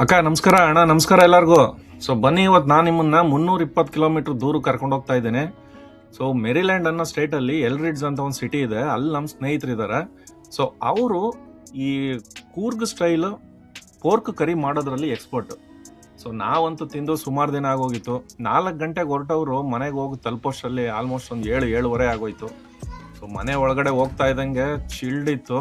ಅಕ್ಕ ನಮಸ್ಕಾರ, ಅಣ್ಣ ನಮಸ್ಕಾರ ಎಲ್ಲರಿಗೂ. ಸೊ ಬನ್ನಿ, ಇವತ್ತು ನಾನು ನಿಮ್ಮನ್ನ 320 ಕಿಲೋಮೀಟರ್ ದೂರ ಕರ್ಕೊಂಡು ಹೋಗ್ತಾ ಇದ್ದೇನೆ. ಸೊ ಮೆರಿಲ್ಯಾಂಡ್ ಅನ್ನೋ ಸ್ಟೇಟಲ್ಲಿ ಎಲ್ರಿಡ್ಜ್ ಅಂತ ಒಂದು ಸಿಟಿ ಇದೆ, ಅಲ್ಲಿ ನಮ್ಮ ಸ್ನೇಹಿತರು ಇದ್ದಾರೆ. ಸೊ ಅವರು ಈ ಕೂರ್ಗ್ ಸ್ಟೈಲ್ ಪೋರ್ಕ್ ಕರಿ ಮಾಡೋದ್ರಲ್ಲಿ ಎಕ್ಸ್ಪರ್ಟ್. ಸೊ ನಾವಂತೂ ತಿಂದು ಸುಮಾರು ದಿನ ಆಗೋಗಿತ್ತು. 4 ಗಂಟೆಗೆ ಹೊರಟವರು ಮನೆಗೆ ಹೋಗಿ ತಲುಪೋಷ್ಟರಲ್ಲಿ ಆಲ್ಮೋಸ್ಟ್ ಒಂದು 7-7:30 ಆಗೋಯ್ತು. ಸೊ ಮನೆ ಒಳಗಡೆ ಹೋಗ್ತಾ ಇದ್ದಂಗೆ ಚಿಲ್ಡ್ ಇತ್ತು.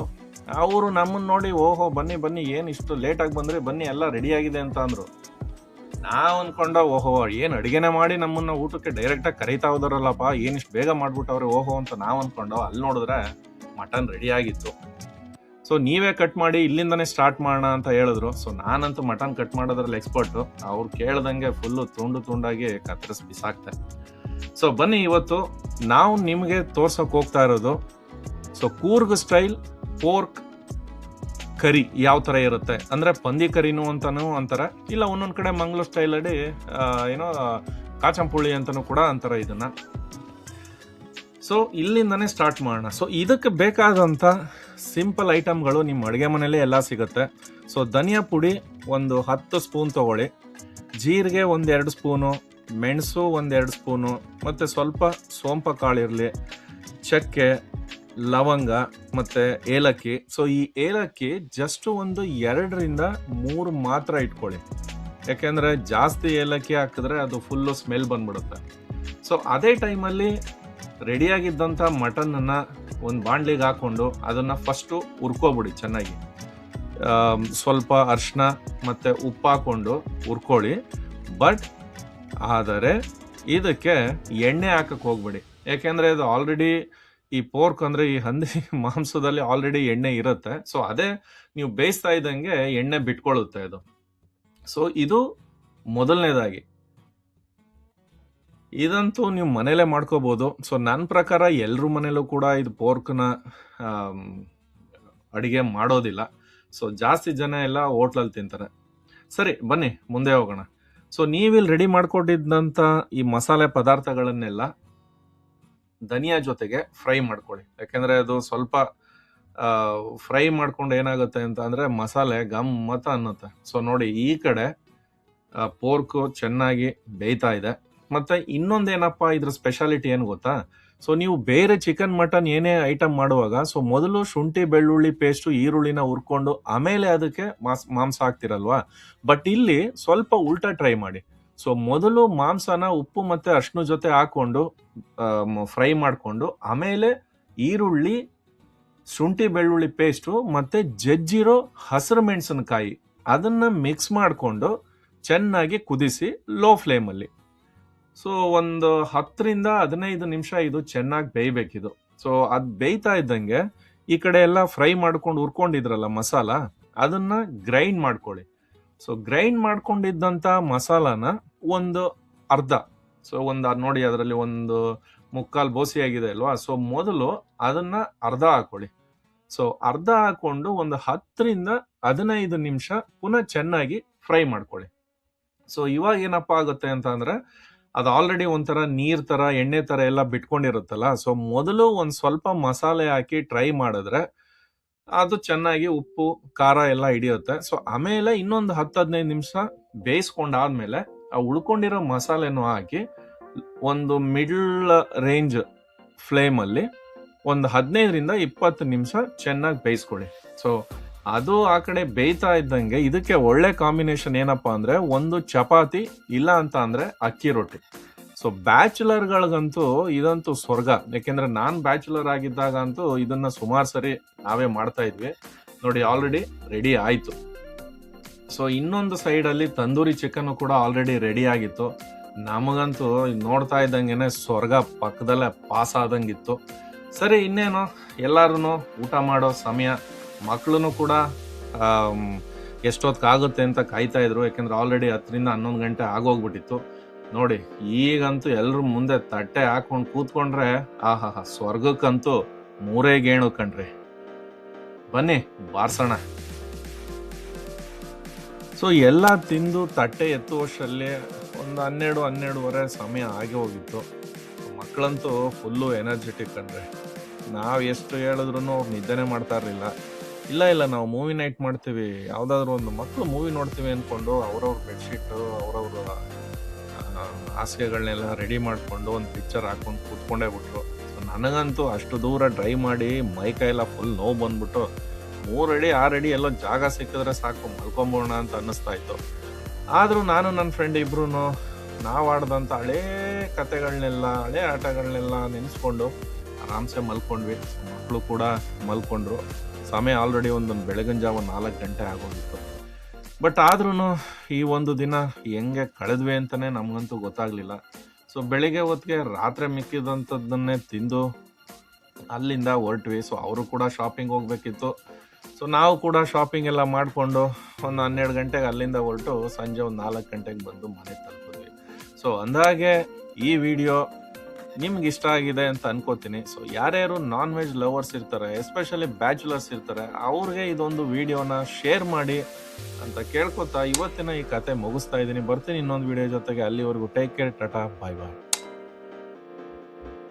ಅವರು ನಮ್ಮನ್ನ ನೋಡಿ, ಓಹೋ ಬನ್ನಿ ಬನ್ನಿ, ಏನು ಇಷ್ಟು ಲೇಟಾಗಿ ಬಂದ್ರಿ, ಬನ್ನಿ ಎಲ್ಲ ರೆಡಿ ಆಗಿದೆ ಅಂತ ಅಂದ್ರು. ನಾವ್ ಅನ್ಕೊಂಡ, ಓಹೋ ಏನ್ ಅಡಿಗೆನೆ ಮಾಡಿ ನಮ್ಮನ್ನ ಊಟಕ್ಕೆ ಡೈರೆಕ್ಟಾಗಿ ಕರೀತಾ ಹೋದಾರಲ್ಲಪ್ಪ, ಏನಿಷ್ಟು ಬೇಗ ಮಾಡ್ಬಿಟ್ಟವ್ರೆ ಓಹೋ ಅಂತ ನಾವ್ ಅನ್ಕೊಂಡು, ಅಲ್ಲಿ ನೋಡಿದ್ರೆ ಮಟನ್ ರೆಡಿ ಆಗಿತ್ತು. ಸೊ ನೀವೇ ಕಟ್ ಮಾಡಿ, ಇಲ್ಲಿಂದನೇ ಸ್ಟಾರ್ಟ್ ಮಾಡೋಣ ಅಂತ ಹೇಳಿದ್ರು. ಸೊ ನಾನಂತೂ ಮಟನ್ ಕಟ್ ಮಾಡೋದ್ರಲ್ಲಿ ಎಕ್ಸ್ಪರ್ಟ್. ಅವ್ರು ಕೇಳ್ದಂಗೆ ಫುಲ್ಲು ತುಂಡಾಗಿ ಕತ್ತರಿಸಿ ಬಿಸಾಕ್ತೆ. ಸೊ ಬನ್ನಿ, ಇವತ್ತು ನಾವು ನಿಮಗೆ ತೋರ್ಸಕ್ ಹೋಗ್ತಾ ಇರೋದು ಸೊ ಕೂರ್ಗ್ ಸ್ಟೈಲ್ ಪೋರ್ಕ್ ಕರಿ ಯಾವ ತರ ಇರುತ್ತೆ ಅಂದ್ರೆ, ಪಂದಿ ಕರಿನು ಅಂತಾನು ಅಂತಾರ, ಇಲ್ಲ ಒಂದೊಂದ್ ಕಡೆ ಮಂಗ್ಳೂರ್ ಸ್ಟೈಲ್ ಅಡಿ ಏನೋ ಕಾಚಂಪುಳಿ ಅಂತಾನು ಕೂಡ ಅಂತಾರ ಇದನ್ನ. ಸೊ ಇಲ್ಲಿಂದಾನೇ ಸ್ಟಾರ್ಟ್ ಮಾಡೋಣ. ಸೊ ಇದಕ್ಕೆ ಬೇಕಾದಂತ ಸಿಂಪಲ್ ಐಟಮ್ಗಳು ನಿಮ್ಮ ಅಡುಗೆ ಮನೇಲಿ ಎಲ್ಲ ಸಿಗುತ್ತೆ. ಸೊ ಧನಿಯಾ ಪುಡಿ ಒಂದು 10 ಸ್ಪೂನ್ ತಗೊಳ್ಳಿ, ಜೀರಿಗೆ 1-2 ಸ್ಪೂನು, ಮೆಣಸು 1-2 ಸ್ಪೂನು, ಮತ್ತೆ ಸ್ವಲ್ಪ ಸೋಂಪ ಕಾಳಿರಲಿ, ಚಕ್ಕೆ, ಲವಂಗ ಮತ್ತೆ ಏಲಕ್ಕಿ. ಸೊ ಈ ಏಲಕ್ಕಿ ಜಸ್ಟ್ ಒಂದು 2-3 ಮಾತ್ರ ಇಟ್ಕೊಳ್ಳಿ, ಯಾಕೆಂದ್ರೆ ಜಾಸ್ತಿ ಏಲಕ್ಕಿ ಹಾಕಿದ್ರೆ ಅದು ಫುಲ್ಲು ಸ್ಮೆಲ್ ಬಂದ್ಬಿಡುತ್ತೆ. ಸೊ ಅದೇ ಟೈಮಲ್ಲಿ ರೆಡಿಯಾಗಿದ್ದಂಥ ಮಟನ್ನ ಒಂದು ಬಾಣಲಿಗೆ ಹಾಕೊಂಡು ಅದನ್ನ ಫಸ್ಟು ಹುರ್ಕೋಬಿಡಿ ಚೆನ್ನಾಗಿ. ಸ್ವಲ್ಪ ಅರಿಶಿನ ಮತ್ತೆ ಉಪ್ಪು ಹಾಕೊಂಡು ಹುರ್ಕೊಳ್ಳಿ. ಬಟ್ ಆದರೆ ಇದಕ್ಕೆ ಎಣ್ಣೆ ಹಾಕಕ್ಕೆ ಹೋಗ್ಬೇಡಿ, ಯಾಕೆಂದ್ರೆ ಇದು ಆಲ್ರೆಡಿ ಈ ಪೋರ್ಕ್ ಅಂದ್ರೆ ಈ ಹಂದಿ ಮಾಂಸದಲ್ಲಿ ಆಲ್ರೆಡಿ ಎಣ್ಣೆ ಇರುತ್ತೆ. ಸೊ ಅದೇ ನೀವು ಬೇಯಿಸ್ತಾ ಇದ್ದಂಗೆ ಎಣ್ಣೆ ಬಿಟ್ಕೊಳ್ಳುತ್ತೆ ಇದು. ಸೊ ಇದು ಮೊದಲನೇದಾಗಿ. ಇದಂತೂ ನೀವು ಮನೇಲೆ ಮಾಡ್ಕೋಬಹುದು. ಸೊ ನನ್ನ ಪ್ರಕಾರ ಎಲ್ರ ಮನೇಲೂ ಕೂಡ ಇದು ಪೋರ್ಕ್ನ ಅಡಿಗೆ ಮಾಡೋದಿಲ್ಲ. ಸೊ ಜಾಸ್ತಿ ಜನ ಎಲ್ಲ ಹೋಟ್ಲಲ್ಲಿ ತಿಂತಾರೆ. ಸರಿ ಬನ್ನಿ ಮುಂದೆ ಹೋಗೋಣ. ಸೊ ನೀವಿಲ್ಲಿ ರೆಡಿ ಮಾಡ್ಕೊಂಡಿದ್ದಂಥ ಈ ಮಸಾಲೆ ಪದಾರ್ಥಗಳನ್ನೆಲ್ಲ ಧನಿಯಾ ಜೊತೆಗೆ ಫ್ರೈ ಮಾಡ್ಕೊಳ್ಳಿ, ಯಾಕೆಂದ್ರೆ ಅದು ಸ್ವಲ್ಪ ಫ್ರೈ ಮಾಡ್ಕೊಂಡು ಏನಾಗುತ್ತೆ ಅಂತ ಅಂದ್ರೆ ಮಸಾಲೆ ಗಮ್ಮತ್ತ ಅನ್ನುತ್ತೆ. ಸೊ ನೋಡಿ, ಈ ಕಡೆ ಪೋರ್ಕ್ ಚೆನ್ನಾಗಿ ಬೇಯ್ತಾ ಇದೆ. ಮತ್ತೆ ಇನ್ನೊಂದೇನಪ್ಪ ಇದ್ರ ಸ್ಪೆಷಾಲಿಟಿ ಏನು ಗೊತ್ತಾ? ಸೊ ನೀವು ಬೇರೆ ಚಿಕನ್ ಮಟನ್ ಏನೇ ಐಟಮ್ ಮಾಡುವಾಗ ಸೊ ಮೊದಲು ಶುಂಠಿ ಬೆಳ್ಳುಳ್ಳಿ ಪೇಸ್ಟು ಈರುಳ್ಳಿನ ಹುರ್ಕೊಂಡು ಆಮೇಲೆ ಅದಕ್ಕೆ ಮಾಂಸ ಹಾಕ್ತಿರಲ್ವಾ. ಬಟ್ ಇಲ್ಲಿ ಸ್ವಲ್ಪ ಉಲ್ಟಾ ಟ್ರೈ ಮಾಡಿ. ಸೊ ಮೊದಲು ಮಾಂಸನ ಉಪ್ಪು ಮತ್ತೆ ಅರಿಶಿನ ಜೊತೆ ಹಾಕೊಂಡು ಫ್ರೈ ಮಾಡಿಕೊಂಡು ಆಮೇಲೆ ಈರುಳ್ಳಿ, ಶುಂಠಿ ಬೆಳ್ಳುಳ್ಳಿ ಪೇಸ್ಟು ಮತ್ತೆ ಜಜ್ಜಿರೋ ಹಸಿರು ಮೆಣಸಿನಕಾಯಿ ಅದನ್ನ ಮಿಕ್ಸ್ ಮಾಡಿಕೊಂಡು ಚೆನ್ನಾಗಿ ಕುದಿಸಿ ಲೋ ಫ್ಲೇಮಲ್ಲಿ. ಸೊ ಒಂದು 10-15 ನಿಮಿಷ ಇದು ಚೆನ್ನಾಗಿ ಬೇಯ್ಬೇಕಿದು. ಸೊ ಅದು ಬೇಯ್ತಾ ಇದ್ದಂಗೆ ಈ ಕಡೆ ಎಲ್ಲ ಫ್ರೈ ಮಾಡ್ಕೊಂಡು ಹುರ್ಕೊಂಡಿದ್ರಲ್ಲ ಮಸಾಲ, ಅದನ್ನ ಗ್ರೈಂಡ್ ಮಾಡ್ಕೊಳ್ಳಿ. ಸೊ ಗ್ರೈಂಡ್ ಮಾಡ್ಕೊಂಡಿದ್ದಂಥ ಮಸಾಲಾನ ಒಂದು ಅರ್ಧ, ಸೊ ಒಂದು ನೋಡಿ ಅದರಲ್ಲಿ ಒಂದು 3/4 ಬೋಸಿ ಆಗಿದೆ ಅಲ್ವಾ. ಸೊ ಮೊದಲು ಅದನ್ನ ಅರ್ಧ ಹಾಕೊಳ್ಳಿ. ಸೊ ಅರ್ಧ ಹಾಕೊಂಡು ಒಂದು 10-15 ನಿಮಿಷ ಪುನಃ ಚೆನ್ನಾಗಿ ಫ್ರೈ ಮಾಡ್ಕೊಳ್ಳಿ. ಸೊ ಇವಾಗ ಏನಪ್ಪ ಆಗುತ್ತೆ ಅಂತ ಅಂದ್ರೆ, ಅದು ಆಲ್ರೆಡಿ ಒಂಥರ ನೀರ್ ತರ ಎಣ್ಣೆ ತರ ಎಲ್ಲ ಬಿಟ್ಕೊಂಡಿರುತ್ತಲ್ಲ. ಸೊ ಮೊದಲು ಒಂದ್ ಸ್ವಲ್ಪ ಮಸಾಲೆ ಹಾಕಿ ಟ್ರೈ ಮಾಡಿದ್ರೆ ಅದು ಚೆನ್ನಾಗಿ ಉಪ್ಪು ಖಾರ ಎಲ್ಲ ಹಿಡಿಯುತ್ತೆ. ಸೊ ಆಮೇಲೆ ಇನ್ನೊಂದು 10-15 ನಿಮಿಷ ಬೇಯಿಸ್ಕೊಂಡಾದ್ಮೇಲೆ ಆ ಉಳ್ಕೊಂಡಿರೋ ಮಸಾಲೆನೂ ಹಾಕಿ ಒಂದು ಮಿಡ್ಲ್ ರೇಂಜ್ ಫ್ಲೇಮಲ್ಲಿ ಒಂದು 15-20 ನಿಮಿಷ ಚೆನ್ನಾಗಿ ಬೇಯಿಸ್ಕೊಳ್ಳಿ. ಸೊ ಅದು ಆ ಕಡೆ ಬೇಯ್ತಾ ಇದ್ದಂಗೆ ಇದಕ್ಕೆ ಒಳ್ಳೆ ಕಾಂಬಿನೇಷನ್ ಏನಪ್ಪಾ ಅಂದ್ರೆ, ಒಂದು ಚಪಾತಿ ಇಲ್ಲ ಅಂತ ಅಂದ್ರೆ ಅಕ್ಕಿ ರೊಟ್ಟಿ. ಸೊ ಬ್ಯಾಚುಲರ್ಗಳಿಗಂತೂ ಇದಂತೂ ಸ್ವರ್ಗ, ಯಾಕೆಂದ್ರೆ ನಾನ್ ಬ್ಯಾಚುಲರ್ ಆಗಿದ್ದಾಗ ಅಂತೂ ಇದನ್ನ ಸುಮಾರು ಸರಿ ನಾವೇ ಮಾಡ್ತಾ ಇದ್ವಿ. ನೋಡಿ ಆಲ್ರೆಡಿ ರೆಡಿ ಆಯ್ತು. ಸೊ ಇನ್ನೊಂದು ಸೈಡ್ ಅಲ್ಲಿ ತಂದೂರಿ ಚಿಕನ್ ಕೂಡ ಆಲ್ರೆಡಿ ರೆಡಿ ಆಗಿತ್ತು. ನಮಗಂತೂ ನೋಡ್ತಾ ಇದ್ದಂಗೆನೆ ಸ್ವರ್ಗ ಪಕ್ಕದಲ್ಲೇ ಪಾಸ್ ಆದಂಗಿತ್ತು. ಸರಿ ಇನ್ನೇನು, ಎಲ್ಲಾರು ಊಟ ಮಾಡೋ ಸಮಯ. ಮಕ್ಕಳು ಕೂಡ ಎಷ್ಟೊತ್ತಾಗುತ್ತೆ ಅಂತ ಕಾಯ್ತಾ ಇದ್ರು, ಯಾಕೆಂದ್ರೆ ಆಲ್ರೆಡಿ 10-11 ಗಂಟೆ ಆಗೋಗ್ಬಿಟ್ಟಿತ್ತು. ನೋಡಿ ಈಗಂತೂ ಎಲ್ರು ಮುಂದೆ ತಟ್ಟೆ ಹಾಕೊಂಡು ಕೂತ್ಕೊಂಡ್ರೆ ಆಹಾ ಸ್ವರ್ಗಕ್ಕಂತೂ 3 ಗೇಣು ಕಣ್ರಿ. ಬನ್ನಿ ಬಾರ್ಸೋಣ. ಸೊ ಎಲ್ಲ ತಿಂದು ತಟ್ಟೆ ಎತ್ತುವಷ್ಟರಲ್ಲಿ ಒಂದು 12-12:30 ಸಮಯ ಆಗಿ ಹೋಗಿತ್ತು. ಮಕ್ಕಳಂತೂ ಫುಲ್ಲು ಎನರ್ಜೆಟಿಕ್ ಕಣ್ರಿ. ನಾವು ಎಷ್ಟು ಹೇಳಿದ್ರು ಅವ್ರು ನಿದ್ದೆನೆ ಮಾಡ್ತಾ ಇರಲಿಲ್ಲ. ಇಲ್ಲ ಇಲ್ಲ ನಾವು ಮೂವಿ ನೈಟ್ ಮಾಡ್ತೀವಿ, ಯಾವುದಾದ್ರೂ ಒಂದು ಮಕ್ಕಳು ಮೂವಿ ನೋಡ್ತೀವಿ ಅಂದ್ಕೊಂಡು ಅವ್ರವ್ರ ಬೆಡ್ಶೀಟು ಅವ್ರವ್ರ ಹಾಸಿಗೆಗಳನ್ನೆಲ್ಲ ರೆಡಿ ಮಾಡಿಕೊಂಡು ಒಂದು ಪಿಕ್ಚರ್ ಹಾಕೊಂಡು ಕೂತ್ಕೊಂಡೇ ಬಿಟ್ರು. ಸೊ ನನಗಂತೂ ಅಷ್ಟು ದೂರ ಡ್ರೈವ್ ಮಾಡಿ ಮೈ ಕೈಯೆಲ್ಲ ಫುಲ್ ನೋವು ಬಂದ್ಬಿಟ್ಟು 3 ಅಡಿ 6 ಅಡಿ ಎಲ್ಲೋ ಜಾಗ ಸಿಕ್ಕಿದ್ರೆ ಸಾಕು ಮಲ್ಕೊಂಬೋಣ ಅಂತ ಅನ್ನಿಸ್ತಾ ಇತ್ತು. ಆದರೂ ನಾನು ನನ್ನ ಫ್ರೆಂಡ್ ಇಬ್ರು ನಾವು ಆಡ್ದಂಥ ಹಳೇ ಕತೆಗಳನ್ನೆಲ್ಲ ಹಳೇ ಆಟಗಳನ್ನೆಲ್ಲ ನೆನೆಸ್ಕೊಂಡು ಆರಾಮ್ಸೆ ಮಲ್ಕೊಂಡ್ವಿ. ಮಕ್ಕಳು ಕೂಡ ಮಲ್ಕೊಂಡ್ರು. ಸಮಯ ಆಲ್ರೆಡಿ ಬೆಳಗಿನ ಜಾವ 4 ಗಂಟೆ ಆಗೋಗಿತ್ತು. ಬಟ್ ಆದ್ರೂ ಈ ಒಂದು ದಿನ ಹೆಂಗೆ ಕಳೆದ್ವಿ ಅಂತಲೇ ನಮಗಂತೂ ಗೊತ್ತಾಗಲಿಲ್ಲ. ಸೊ ಬೆಳಿಗ್ಗೆ ಹೊತ್ತಿಗೆ ರಾತ್ರಿ ಮಿಕ್ಕಿದಂಥದ್ದನ್ನೇ ತಿಂದು ಅಲ್ಲಿಂದ ಹೊರಟ್ವಿ. ಸೊ ಅವರು ಕೂಡ ಶಾಪಿಂಗ್ ಹೋಗ್ಬೇಕಿತ್ತು. ಸೊ ನಾವು ಕೂಡ ಶಾಪಿಂಗ್ ಎಲ್ಲ ಮಾಡಿಕೊಂಡು ಒಂದು 12 ಗಂಟೆಗೆ ಅಲ್ಲಿಂದ ಹೊರಟು ಸಂಜೆ ಒಂದು 4 ಗಂಟೆಗೆ ಬಂದು ಮನೆ ತಲುಪಿದ್ವಿ. ಸೊ ಅಂದಾಗೆ ಈ ವಿಡಿಯೋ ನಿಮ್ಗೆ ಇಷ್ಟ ಆಗಿದೆ ಅಂತ ಅನ್ಕೋತೀನಿ. ಸೊ ಯಾರ್ಯಾರು ನಾನ್ ವೆಜ್ ಲವರ್ಸ್ ಇರ್ತಾರೆ, ಎಸ್ಪೆಷಲಿ ಬ್ಯಾಚುಲರ್ಸ್ ಇರ್ತಾರೆ, ಅವ್ರಿಗೆ ಇದೊಂದು ವಿಡಿಯೋನ ಶೇರ್ ಮಾಡಿ ಅಂತ ಕೇಳ್ಕೊತಾ ಇವತ್ತಿನ ಈ ಕತೆ ಮುಗಿಸ್ತಾ ಇದ್ದೀನಿ. ಬರ್ತೀನಿ ಇನ್ನೊಂದು ವಿಡಿಯೋ ಜೊತೆಗೆ. ಅಲ್ಲಿವರೆಗೂ ಟೇಕ್ ಕೇರ್, ಟಾಟಾ, ಬಾಯ್ ಬಾಯ್.